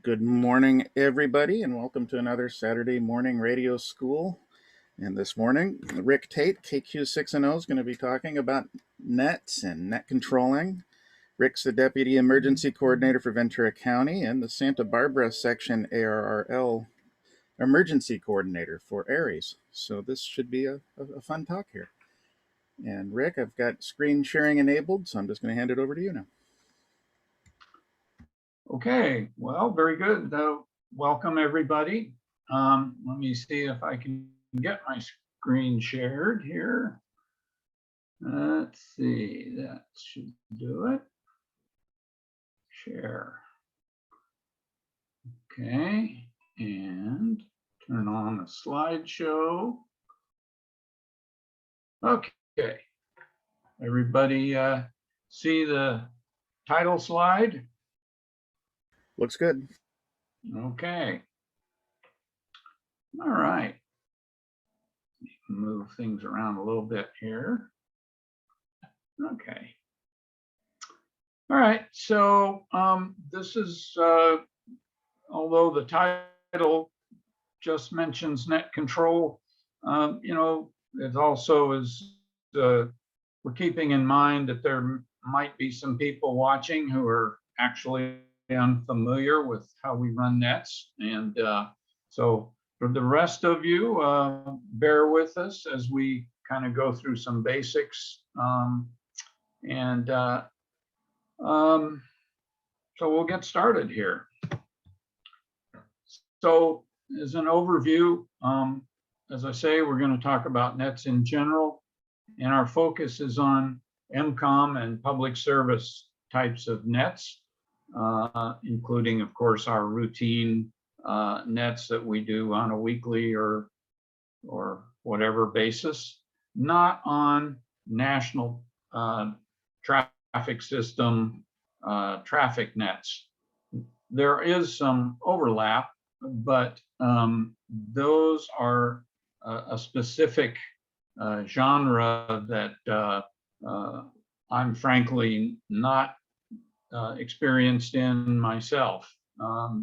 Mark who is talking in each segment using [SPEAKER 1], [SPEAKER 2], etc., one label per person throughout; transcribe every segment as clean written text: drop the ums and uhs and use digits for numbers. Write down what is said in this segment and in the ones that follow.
[SPEAKER 1] Good morning, everybody, and welcome to another Saturday morning radio school. And this morning, Rick Tate, KQ6NO, is going to be talking about nets and net controlling. Rick's the Deputy Emergency Coordinator for Ventura County and the Santa Barbara Section ARRL Emergency Coordinator for ARES. So this should be a fun talk here. And Rick, I've got screen sharing enabled, so I'm just going to hand it over to you now.
[SPEAKER 2] Okay, well, very good. Welcome, everybody. Let me see if I can get my screen shared here. Let's see, that should do it. Share. Okay, and turn on the slideshow. Okay, everybody see the title slide?
[SPEAKER 1] Looks good.
[SPEAKER 2] Okay. All right. Move things around a little bit here. Okay. All right. So this is, although the title just mentions net control, it also is, we're keeping in mind that there might be some people watching who are actually unfamiliar with how we run nets. And so for the rest of you, bear with us as we kind of go through some basics. So we'll get started here. So as an overview, as I say, we're going to talk about nets in general, and our focus is on MCOM and public service types of nets, including, of course, our routine nets that we do on a weekly or whatever basis, not on national traffic system traffic nets. There is some overlap, but those are a specific genre that I'm frankly not experienced in myself.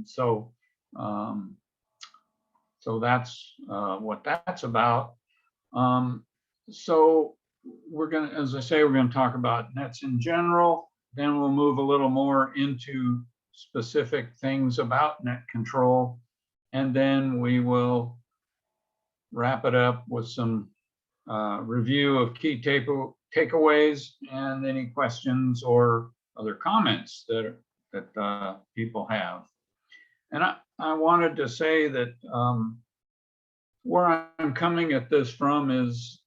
[SPEAKER 2] So that's what that's about. So we're going to, as I say, we're going to talk about nets in general. Then we'll move a little more into specific things about net control. And then we will wrap it up with some review of key takeaways and any questions or other comments that people have. And I wanted to say that where I'm coming at this from is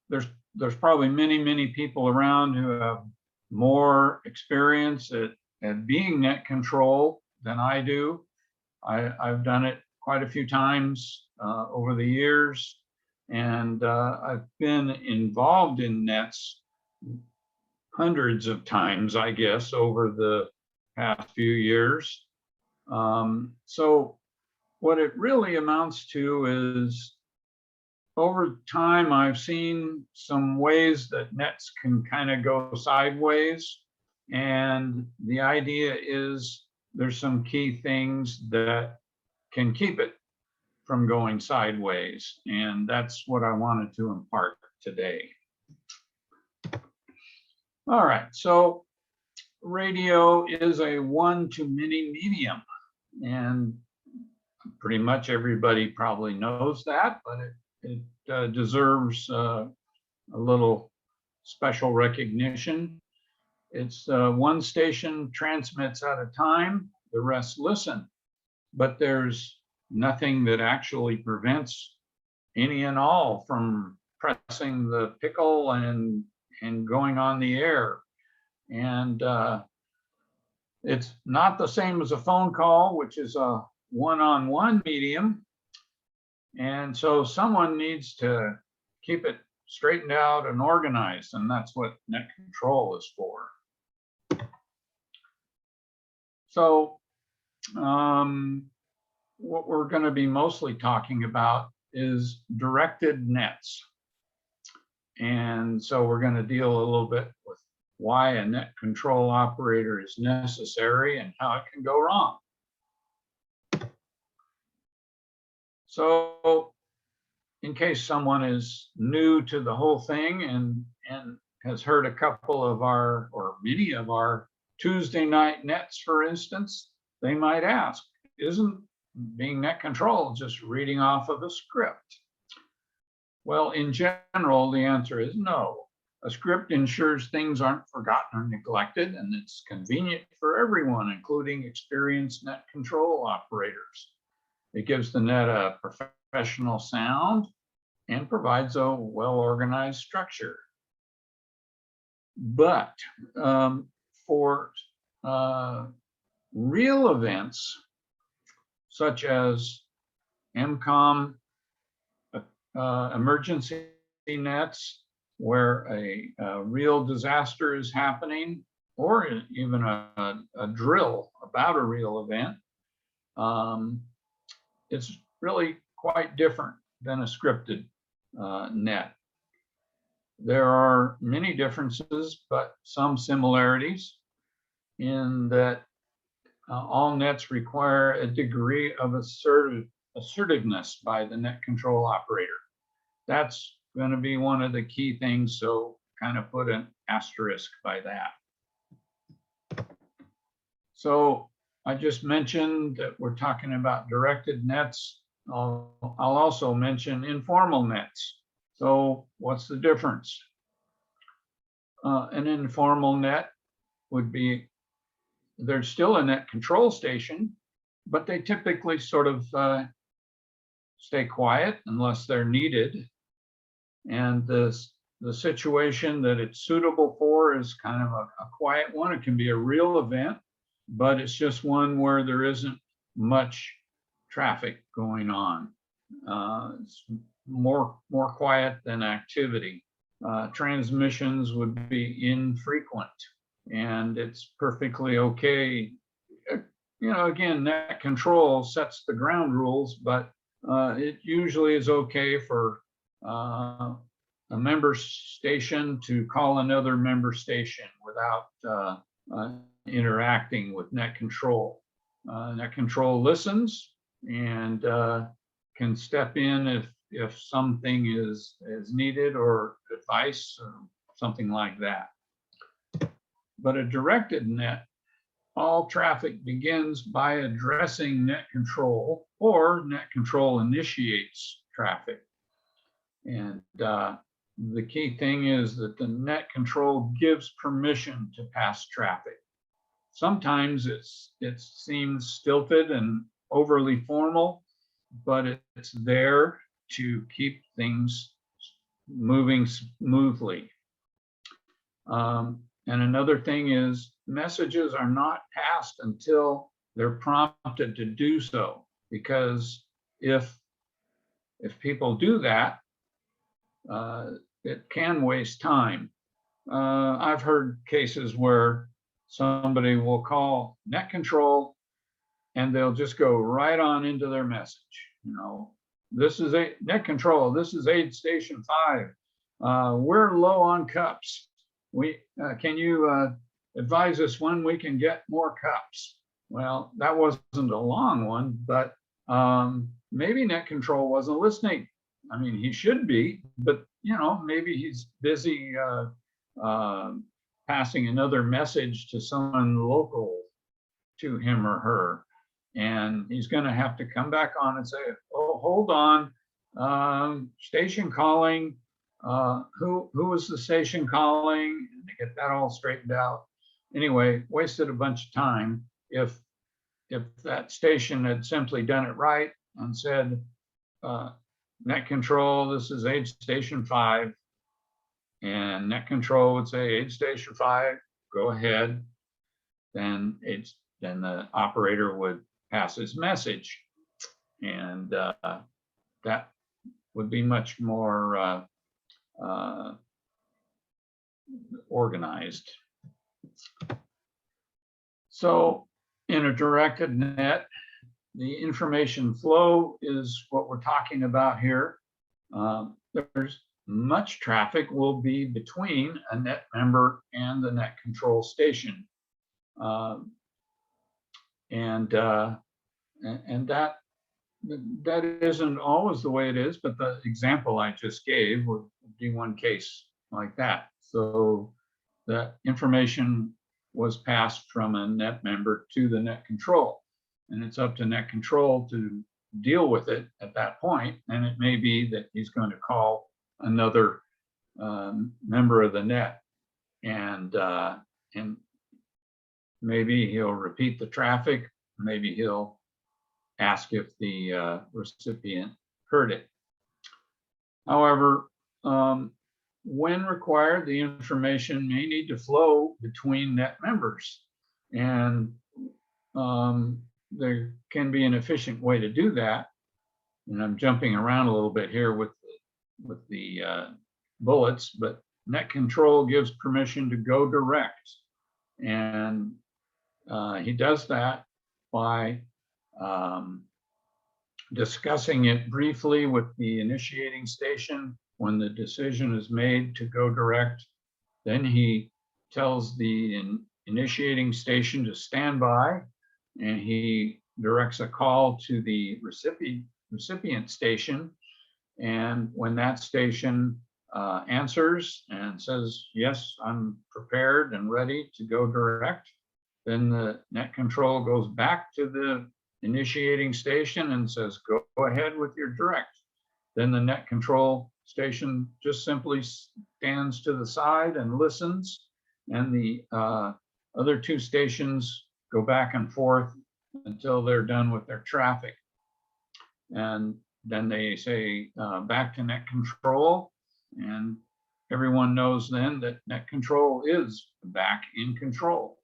[SPEAKER 2] there's probably many people around who have more experience at being net control than I do. I've done it quite a few times over the years, and I've been involved in nets hundreds of times, I guess, over the past few years. So what it really amounts to is, over time, I've seen some ways that nets can kind of go sideways. And the idea is there's some key things that can keep it from going sideways. And that's what I wanted to impart today. All right, so radio is a one-to-many medium. And pretty much everybody probably knows that, but it deserves a little special recognition. It's one station transmits at a time, the rest listen, but there's nothing that actually prevents any and all from pressing the pickle and going on the air. And it's not the same as a phone call, which is a one-on-one medium. And so someone needs to keep it straightened out and organized, and that's what net control is for. So what we're going to be mostly talking about is directed nets. And so we're going to deal a little bit with why a net control operator is necessary and how it can go wrong. So in case someone is new to the whole thing and has heard a couple of our, or many of our Tuesday night nets, for instance, they might ask, isn't being net control just reading off of a script? Well, in general, the answer is no. A script ensures things aren't forgotten or neglected, and it's convenient for everyone, including experienced net control operators. It gives the net a professional sound and provides a well-organized structure. But for real events, such as MCOM emergency nets, where a real disaster is happening, or even a drill about a real event, it's really quite different than a scripted net. There are many differences, but some similarities in that all nets require a degree of assertiveness by the net control operator. That's going to be one of the key things, so kind of put an asterisk by that. So I just mentioned that we're talking about directed nets. I'll also mention informal nets. So what's the difference? An informal net would be, there's still a net control station, but they typically sort of stay quiet unless they're needed. And the situation that it's suitable for is kind of a quiet one. It can be a real event, but it's just one where there isn't much traffic going on. It's more quiet than activity. Transmissions would be infrequent, and it's perfectly okay. You know, again, net control sets the ground rules, but it usually is okay for a member station to call another member station without interacting with net control. Net control listens and can step in if something is needed, or advice or something like that. But a directed net, all traffic begins by addressing net control, or net control initiates traffic. And the key thing is that the net control gives permission to pass traffic. Sometimes it seems stilted and overly formal, but it's there to keep things moving smoothly. And another thing is, messages are not passed until they're prompted to do so, because if people do that, it can waste time. I've heard cases where somebody will call net control and they'll just go right on into their message. You know, this is a net control. This is aid station 5. We're low on cups. Can you advise us when we can get more cups? Well, that wasn't a long one, but maybe net control wasn't listening. I mean, he should be, but you know, maybe he's busy passing another message to someone local to him or her, and he's going to have to come back on and say, "Oh, hold on, station calling. Who was the station calling?" And to get that all straightened out. Anyway, wasted a bunch of time. If that station had simply done it right and said, net control, this is aid station 5, and net control would say, aid station 5, go ahead, then the operator would pass his message, and that would be much more organized. So in a directed net, the information flow is what we're talking about here. There's much traffic will be between a net member and the net control station. And that that isn't always the way it is, but the example I just gave would be one case like that. So the information was passed from a net member to the net control, and it's up to net control to deal with it at that point. And it may be that he's going to call another member of the net, and maybe he'll repeat the traffic, maybe he'll ask if the recipient heard it. However, when required, the information may need to flow between net members, and there can be an efficient way to do that. And I'm jumping around a little bit here with the bullets, but net control gives permission to go direct, and he does that by discussing it briefly with the initiating station. When the decision is made to go direct, then he tells the initiating station to stand by, and he directs a call to the recipient station. And when that station answers and says, yes, I'm prepared and ready to go direct, then the net control goes back to the initiating station and says, go ahead with your direct. Then the net control station just simply stands to the side and listens, and the other two stations go back and forth until they're done with their traffic. And then they say back to net control, and everyone knows then that net control is back in control.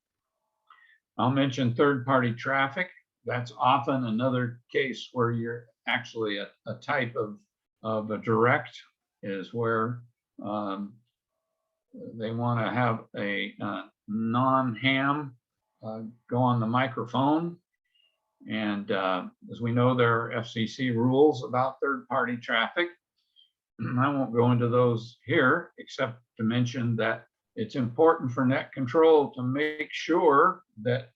[SPEAKER 2] I'll mention third-party traffic. That's often another case where you're actually a type of a direct, is where they want to have a non-ham go on the microphone. And as we know, there are FCC rules about third-party traffic. I won't go into those here, except to mention that it's important for net control to make sure that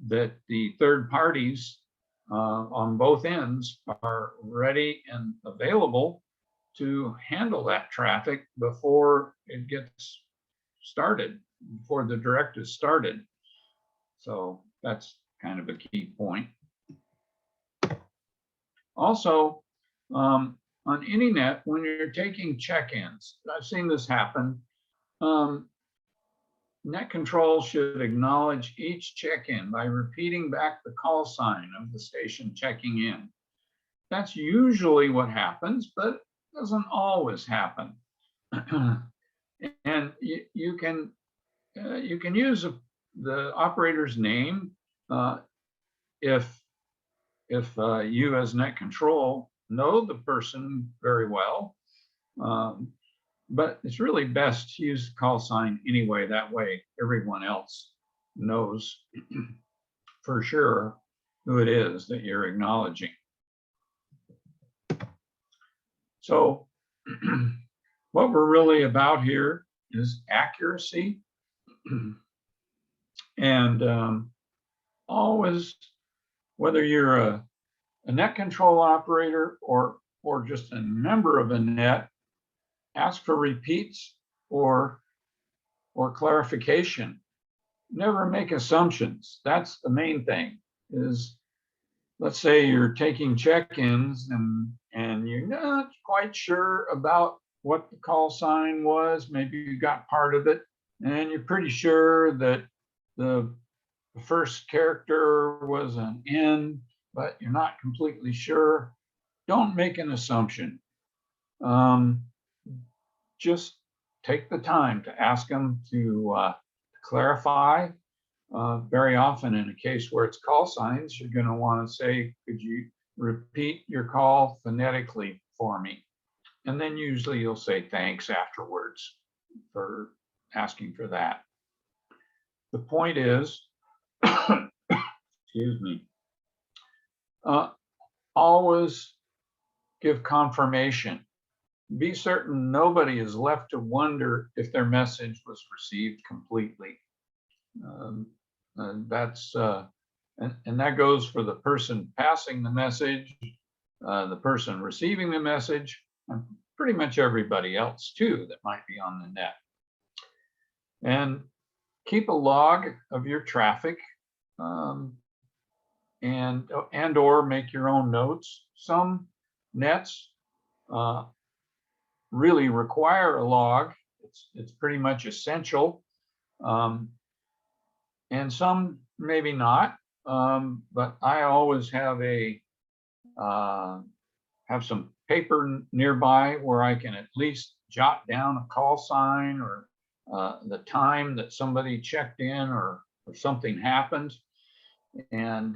[SPEAKER 2] the third parties on both ends are ready and available to handle that traffic before it gets started, before the direct is started. So that's kind of a key point. Also, on any net, when you're taking check-ins, I've seen this happen, net control should acknowledge each check-in by repeating back the call sign of the station checking in. That's usually what happens, but it doesn't always happen. And you can use the operator's name if you as net control know the person very well. But it's really best to use the call sign anyway. That way, everyone else knows for sure who it is that you're acknowledging. So what we're really about here is accuracy. And always, whether you're a net control operator or just a member of a net, ask for repeats or clarification. Never make assumptions. That's the main thing. Is, let's say you're taking check-ins and you're not quite sure about what the call sign was. Maybe you got part of it, and you're pretty sure that the first character was an N, but you're not completely sure. Don't make an assumption. Just take the time to ask them to clarify. Very often in a case where it's call signs, you're going to want to say, could you repeat your call phonetically for me? And then usually you'll say thanks afterwards for asking for that. The point is, excuse me, always give confirmation. Be certain nobody is left to wonder if their message was received completely. And that goes for the person passing the message the person receiving the message, and pretty much everybody else too that might be on the net. And keep a log of your traffic, and or make your own notes. Some nets really require a log. It's pretty much essential. And some maybe not, but I always have have some paper nearby where I can at least jot down a call sign or the time that somebody checked in or something happened. And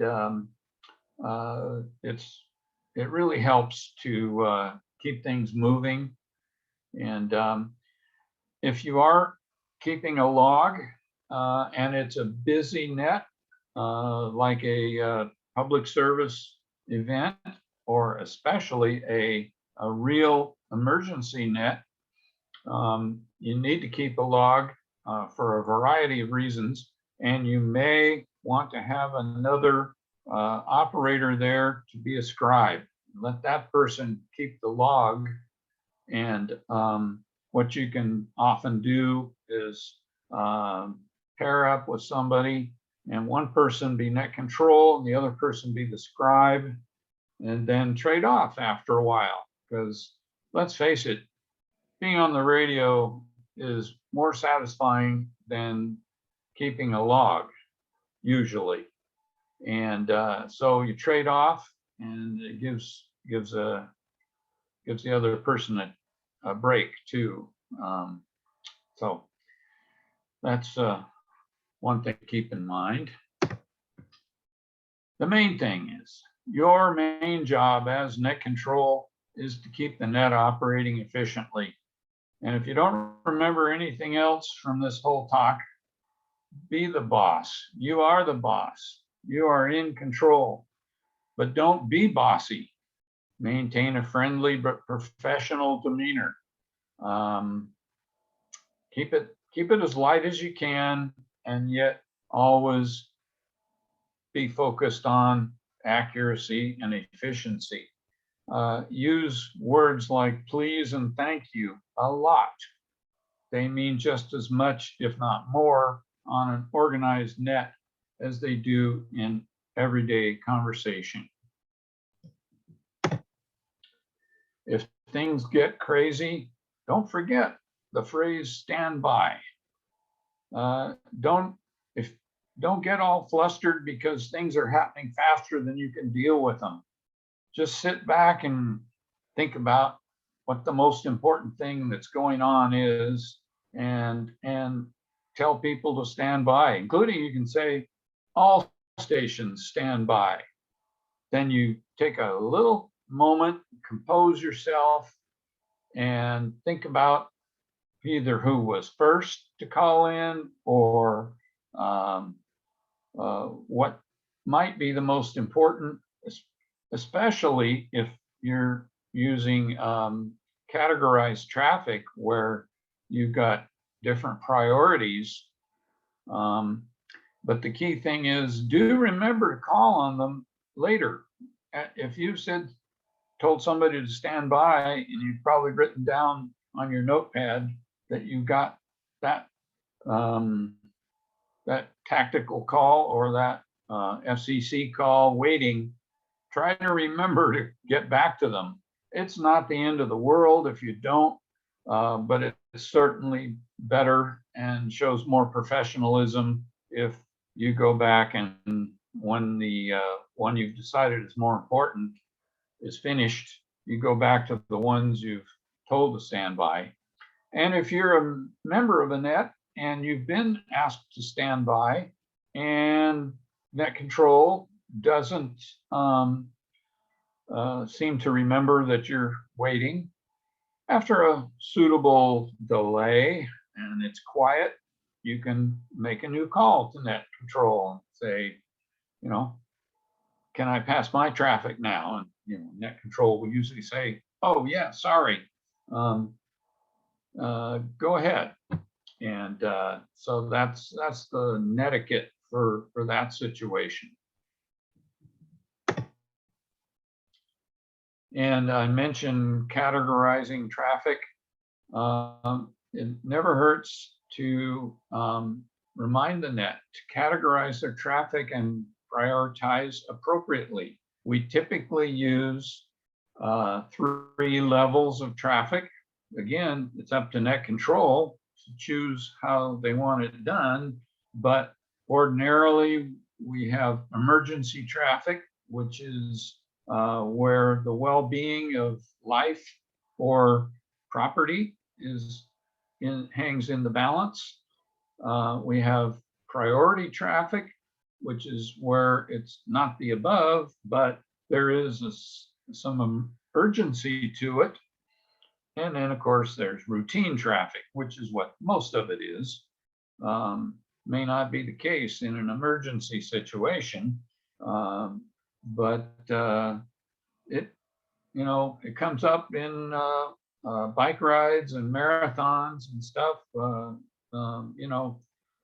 [SPEAKER 2] it really helps to keep things moving. And if you are keeping a log and it's a busy net, like a public service event, or especially a real emergency net, you need to keep a log for a variety of reasons. And you may want to have another operator there to be a scribe. Let that person keep the log. And what you can often do is pair up with somebody, and one person be net control and the other person be the scribe, and then trade off after a while. Because let's face it, being on the radio is more satisfying than keeping a log, usually. And so you trade off, and it gives the other person a break too. So that's one thing to keep in mind. The main thing is your main job as net control is to keep the net operating efficiently. And if you don't remember anything else from this whole talk, be the boss. You are the boss. You are in control, but don't be bossy. Maintain a friendly but professional demeanor. Keep it as light as you can, and yet always be focused on accuracy and efficiency. Use words like please and thank you a lot. They mean just as much, if not more, on an organized net as they do in everyday conversation. If things get crazy, don't forget the phrase stand by. Don't get all flustered because things are happening faster than you can deal with them. Just sit back and think about what the most important thing that's going on is, and tell people to stand by, including you can say all stations stand by. Then you take a little moment, compose yourself, and think about either who was first to call in, or what might be the most important, especially if you're using categorized traffic where you've got different priorities. But the key thing is, do remember to call on them later. If you told somebody to stand by, and you've probably written down on your notepad that you got that that tactical call or that FCC call waiting, try to remember to get back to them. It's not the end of the world if you don't, but it's certainly better and shows more professionalism if you go back, and when the one you've decided is more important is finished, you go back to the ones you've told to stand by. And if you're a member of a net and you've been asked to stand by, and net control doesn't seem to remember that you're waiting, after a suitable delay and it's quiet, you can make a new call to net control and say, can I pass my traffic now? And net control will usually say, oh yeah, sorry, go ahead. And so that's the netiquette for that situation. And I mentioned categorizing traffic. It never hurts to remind the net to categorize their traffic and prioritize appropriately. We typically use 3 levels of traffic. Again, it's up to net control to choose how they want it done, but ordinarily we have emergency traffic, which is where the well-being of life or property hangs in the balance. We have priority traffic, which is where it's not the above, but there is some urgency to it. And then, of course, there's routine traffic, which is what most of it is. May not be the case in an emergency situation, but it comes up in bike rides and marathons and stuff.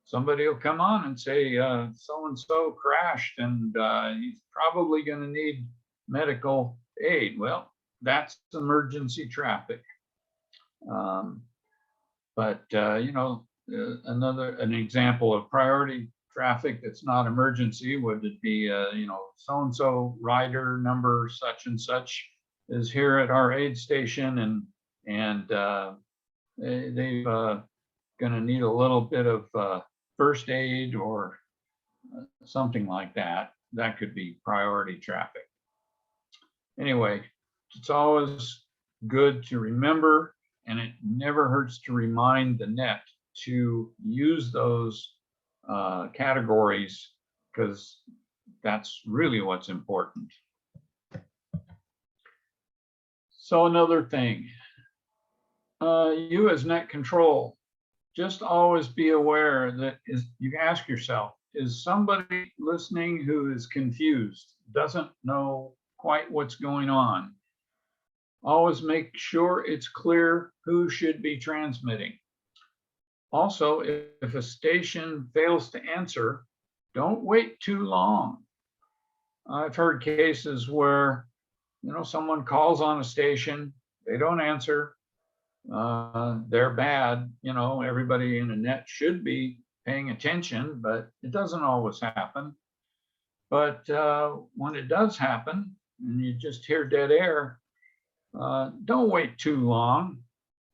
[SPEAKER 2] Somebody will come on and say so-and-so crashed and he's probably going to need medical aid. Well, that's emergency traffic. An example of priority traffic that's not emergency would it be, so-and-so rider number such and such is here at our aid station and they've going to need a little bit of first aid or something like that. That could be priority traffic. Anyway, it's always good to remember, and it never hurts to remind the net to use those categories, because that's really what's important. So another thing, you as net control, just always be aware that you ask yourself, is somebody listening who is confused, doesn't know quite what's going on? Always make sure it's clear who should be transmitting. Also, if a station fails to answer, don't wait too long. I've heard cases where, someone calls on a station, they don't answer, they're bad. Everybody in a net should be paying attention, but it doesn't always happen. But when it does happen and you just hear dead air, don't wait too long.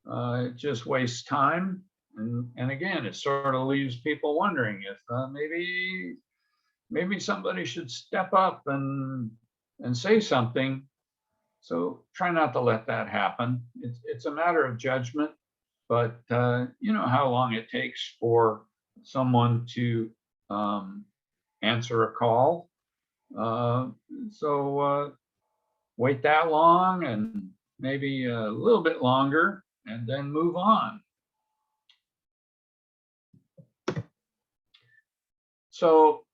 [SPEAKER 2] It just wastes time. And again, it sort of leaves people wondering if maybe somebody should step up and say something. So try not to let that happen. It's a matter of judgment, but you know how long it takes for someone to answer a call. So wait that long and maybe a little bit longer and then move on. So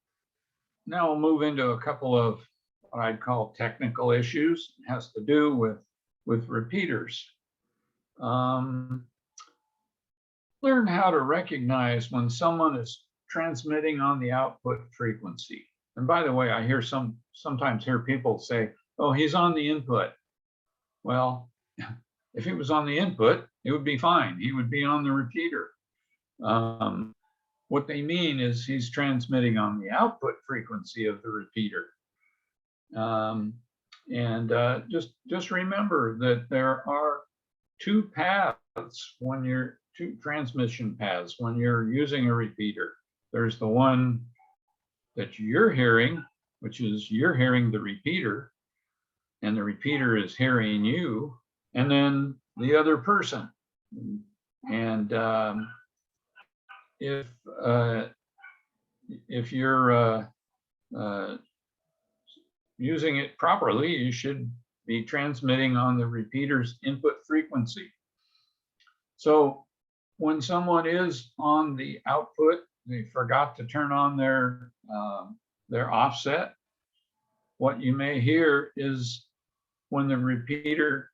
[SPEAKER 2] now we'll move into a couple of what I'd call technical issues. It has to do with repeaters. Learn how to recognize when someone is transmitting on the output frequency. And by the way, I hear sometimes hear people say, oh, he's on the input. Well, if he was on the input, it would be fine. He would be on the repeater. What they mean is he's transmitting on the output frequency of the repeater. Just remember that there are two transmission paths when you're using a repeater. There's the one that you're hearing, which is you're hearing the repeater, and the repeater is hearing you, and then the other person. And if you're using it properly, you should be transmitting on the repeater's input frequency. So when someone is on the output, they forgot to turn on their offset, what you may hear is when the repeater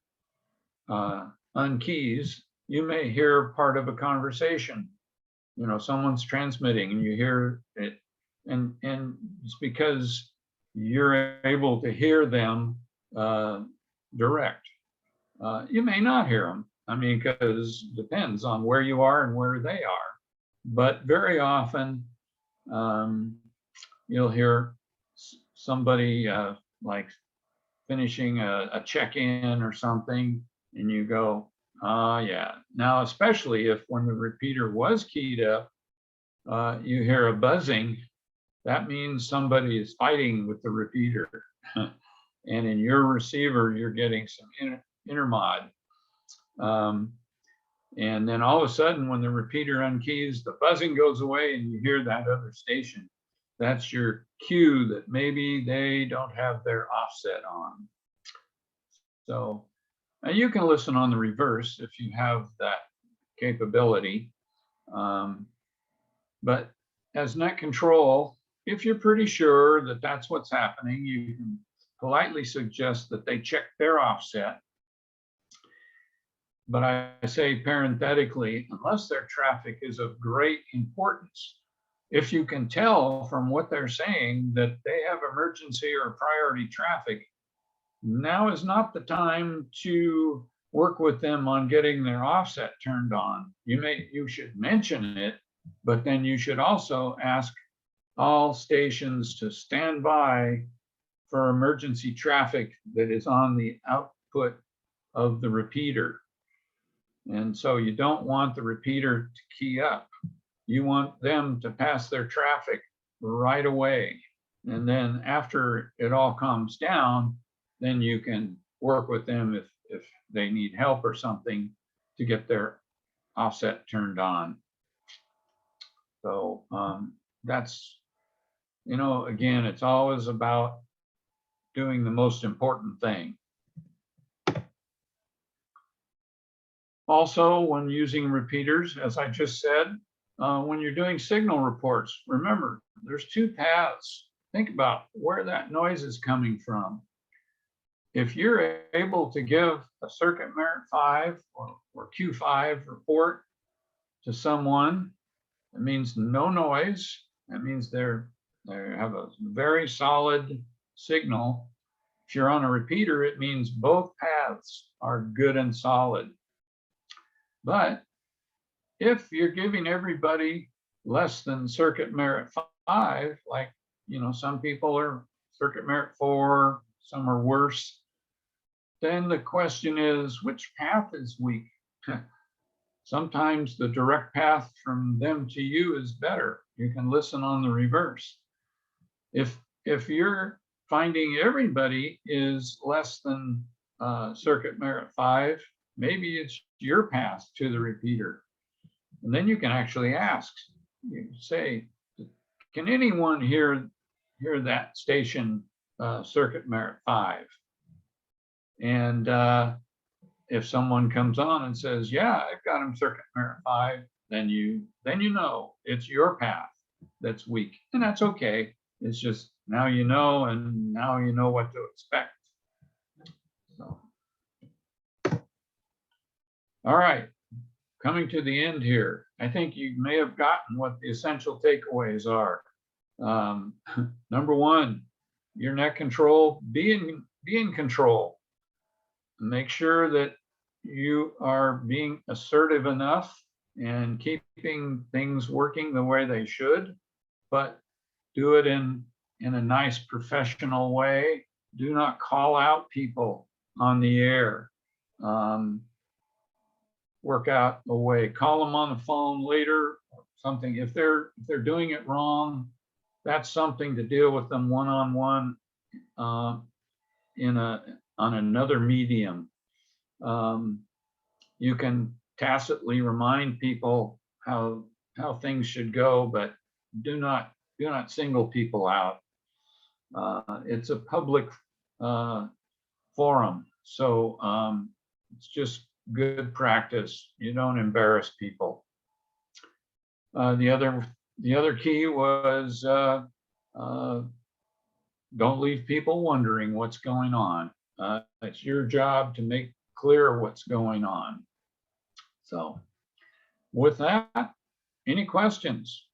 [SPEAKER 2] unkeys, you may hear part of a conversation. Someone's transmitting and you hear it, and it's because you're able to hear them direct. You may not hear them. I mean, because it depends on where you are and where they are. But very often, you'll hear somebody like finishing a check-in or something, and you go, oh yeah. Now, especially if when the repeater was keyed up, you hear a buzzing, that means somebody is fighting with the repeater. And in your receiver, you're getting some intermod. And then all of a sudden, when the repeater unkeys, the buzzing goes away and you hear that other station. That's your cue that maybe they don't have their offset on. So you can listen on the reverse if you have that capability. But as net control, if you're pretty sure that that's what's happening, you can politely suggest that they check their offset. But I say parenthetically, unless their traffic is of great importance, if you can tell from what they're saying that they have emergency or priority traffic, now is not the time to work with them on getting their offset turned on. You should mention it, but then you should also ask all stations to stand by for emergency traffic that is on the output of the repeater. And so you don't want the repeater to key up. You want them to pass their traffic right away. And then after it all calms down, then you can work with them if they need help or something to get their offset turned on. So that's, again, it's always about doing the most important thing. Also, when using repeaters, as I just said, when you're doing signal reports, remember, there's two paths. Think about where that noise is coming from. If you're able to give a circuit merit 5 or Q5 report to someone, it means no noise. That means they have a very solid signal. If you're on a repeater, it means both paths are good and solid. But if you're giving everybody less than circuit merit 5, like, some people are circuit merit 4, some are worse, then the question is, which path is weak? Sometimes the direct path from them to you is better. You can listen on the reverse. If you're finding everybody is less than circuit merit 5, maybe it's your path to the repeater. And then you can actually ask, you say, can anyone hear that station circuit merit 5? And if someone comes on and says, yeah, I've got them circuit merit 5, then you know it's your path that's weak. And that's okay. It's just now you know, and now you know what to expect. So. All right, coming to the end here. I think you may have gotten what the essential takeaways are. Number one, your net control, be in control. Make sure that you are being assertive enough and keeping things working the way they should, but do it in a nice professional way. Do not call out people on the air. Work out a way. Call them on the phone later or something. If they're doing it wrong, that's something to deal with them one-on-one on another medium. You can tacitly remind people how things should go, but do not single people out. It's a public forum, so it's just good practice. You don't embarrass people. The other key was don't leave people wondering what's going on. It's your job to make clear what's going on. So with that, any questions?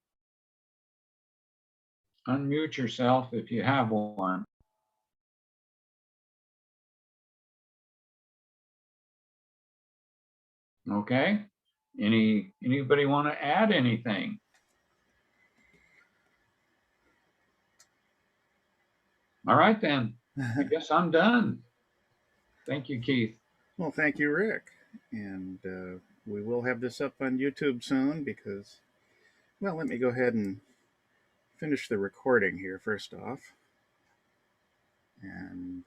[SPEAKER 2] Unmute yourself if you have one. Okay. Anybody want to add anything? All right, then. I guess I'm done. Thank you, Keith.
[SPEAKER 1] Well, thank you, Rick. And we will have this up on YouTube soon because, well, let me go ahead and finish the recording here first off. And